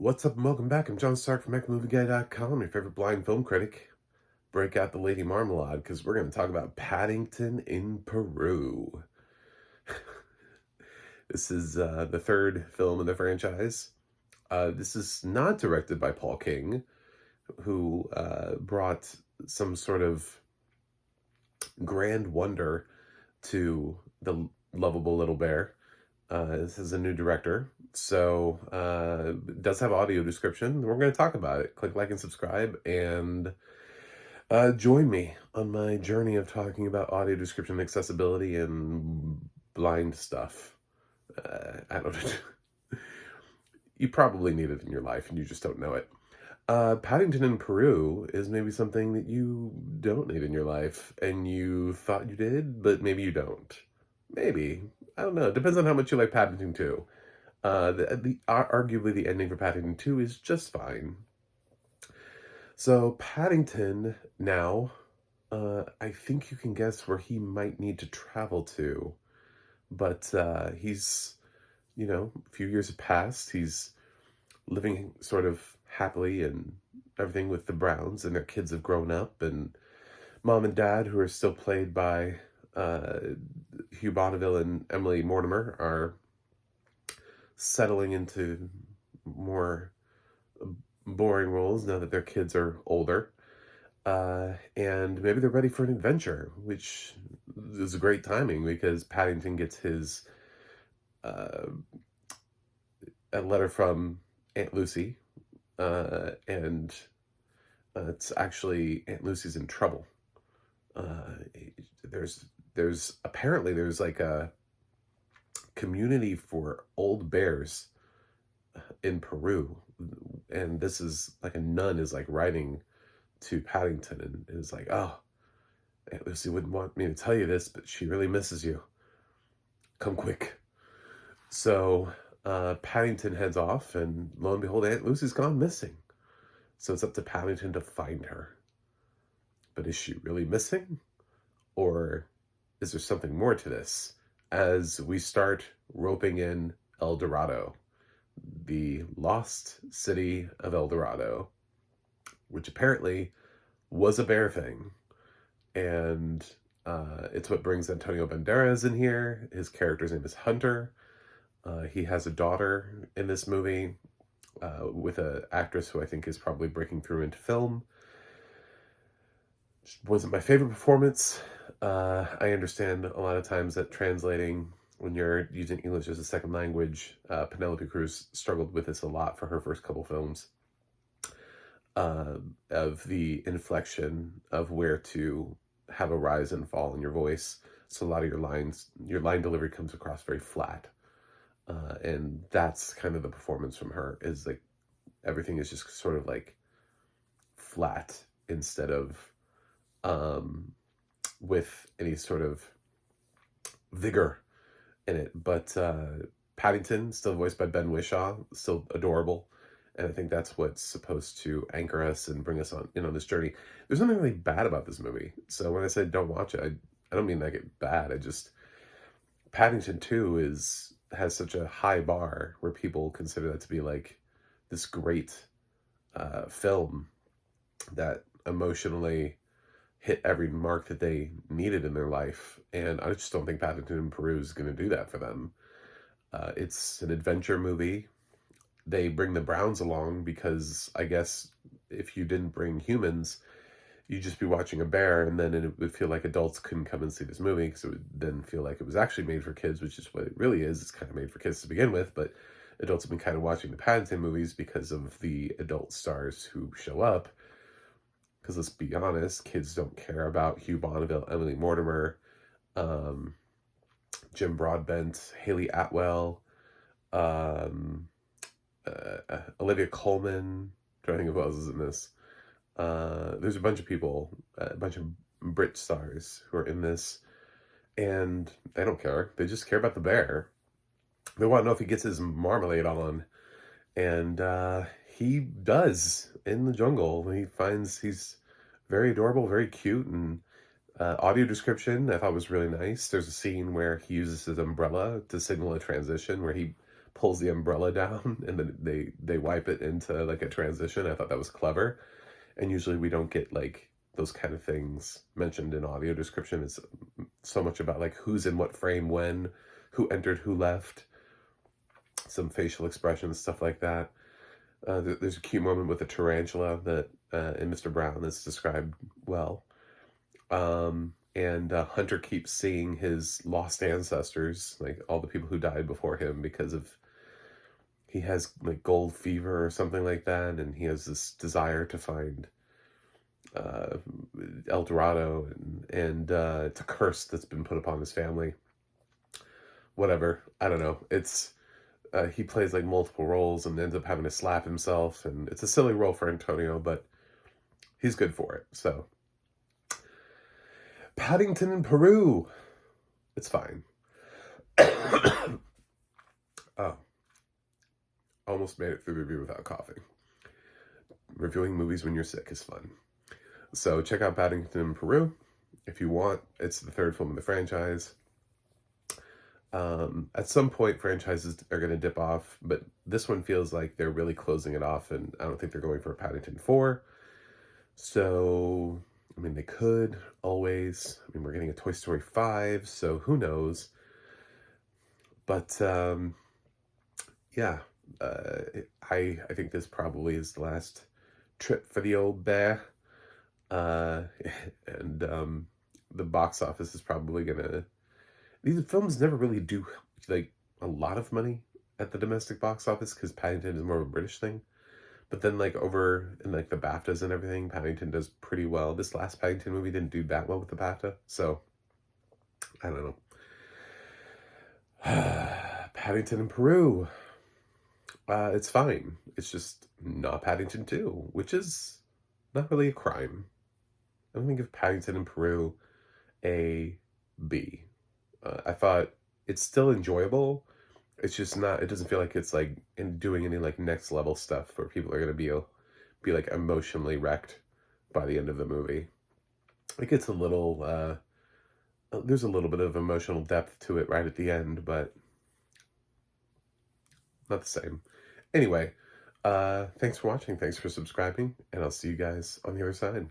What's up and welcome back? I'm John Stark from MacMovieGuy.com, your favorite blind film critic. Break out the Lady Marmalade because we're going to talk about Paddington in Peru. This is the third film in the franchise. This is not directed by Paul King, who brought some sort of grand wonder to the lovable little bear. This is a new director, so it does have audio description. We're going to talk about it. Click like and subscribe, and join me on my journey of talking about audio description accessibility and blind stuff. I don't know. You probably need it in your life, and you just don't know it. Paddington in Peru is maybe something that you don't need in your life, and you thought you did, but maybe you don't. Maybe. I don't know. It depends on how much you like Paddington 2. Arguably the ending for Paddington 2 is just fine. So Paddington now, I think you can guess where he might need to travel to. But he's, a few years have passed. He's living sort of happily and everything with the Browns, and their kids have grown up, and mom and dad, who are still played by Hugh Bonneville and Emily Mortimer, are settling into more boring roles now that their kids are older. And maybe they're ready for an adventure, which is great timing because Paddington gets his a letter from Aunt Lucy, and it's actually Aunt Lucy's in trouble. There's apparently there's like a community for old bears in Peru, and this is like a nun is like writing to Paddington and is like, oh, Aunt Lucy wouldn't want me to tell you this, but she really misses you. Come quick. So Paddington heads off, and lo and behold, Aunt Lucy's gone missing. So it's up to Paddington to find her. But is she really missing? Or is there something more to this? As we start roping in El Dorado, the lost city of El Dorado, which apparently was a bear thing. And it's what brings Antonio Banderas in here. His character's name is Hunter. He has a daughter in this movie with an actress who I think is probably breaking through into film. Wasn't my favorite performance. I understand a lot of times that translating when you're using English as a second language, Penelope Cruz struggled with this a lot for her first couple films, of the inflection of where to have a rise and fall in your voice. So a lot of your line delivery comes across very flat. And that's kind of the performance from her, is like everything is just sort of like flat instead of with any sort of vigor in it. But Paddington, still voiced by Ben Whishaw, still adorable. And I think that's what's supposed to anchor us and bring us on this journey. There's nothing really bad about this movie. So when I say don't watch it, I don't mean like it bad. I just, Paddington 2 has such a high bar where people consider that to be like this great film that emotionally hit every mark that they needed in their life. And I just don't think Paddington in Peru is going to do that for them. It's an adventure movie. They bring the Browns along because I guess if you didn't bring humans, you'd just be watching a bear, and then it would feel like adults couldn't come and see this movie because it would then feel like it was actually made for kids, which is what it really is. It's kind of made for kids to begin with, but adults have been kind of watching the Paddington movies because of the adult stars who show up. Because let's be honest, kids don't care about Hugh Bonneville, Emily Mortimer, Jim Broadbent, Haley Atwell, Olivia Coleman. I'm trying to think of who else is in this. There's a bunch of people, a bunch of Brit stars who are in this, and they don't care. They just care about the bear. They want to know if he gets his marmalade on, and he does in the jungle. He finds he's very adorable, very cute, and audio description I thought was really nice. There's a scene where he uses his umbrella to signal a transition, where he pulls the umbrella down and then they wipe it into like a transition. I thought that was clever. And usually we don't get like those kind of things mentioned in audio description. It's so much about like who's in what frame when, who entered, who left, some facial expressions, stuff like that. There's a cute moment with a tarantula that in Mr. Brown is described well. And Hunter keeps seeing his lost ancestors, like all the people who died before him, because of he has like gold fever or something like that, and he has this desire to find El Dorado, and it's a curse that's been put upon his family. Whatever, I don't know. It's he plays like multiple roles and ends up having to slap himself, and it's a silly role for Antonio, but he's good for it. So, Paddington in Peru, it's fine. Oh, almost made it through the review without coughing. Reviewing movies when you're sick is fun. So check out Paddington in Peru if you want. It's the third film in the franchise. At some point, franchises are going to dip off, but this one feels like they're really closing it off, and I don't think they're going for a Paddington 4. So, I mean, they could always. I mean, we're getting a Toy Story 5, so who knows? But, yeah, I think this probably is the last trip for the old bear. And the box office is probably gonna... These films never really do, like, a lot of money at the domestic box office, because Paddington is more of a British thing. But then, like, over in, like, the BAFTAs and everything, Paddington does pretty well. This last Paddington movie didn't do that well with the BAFTA, so... I don't know. Paddington in Peru. It's fine. It's just not Paddington 2, which is not really a crime. I'm going to give Paddington in Peru a B. I thought it's still enjoyable. It's just not, it doesn't feel like it's like doing any like next level stuff where people are going to be like emotionally wrecked by the end of the movie. It gets a little, there's a little bit of emotional depth to it right at the end, but not the same. Anyway, thanks for watching. Thanks for subscribing, and I'll see you guys on the other side.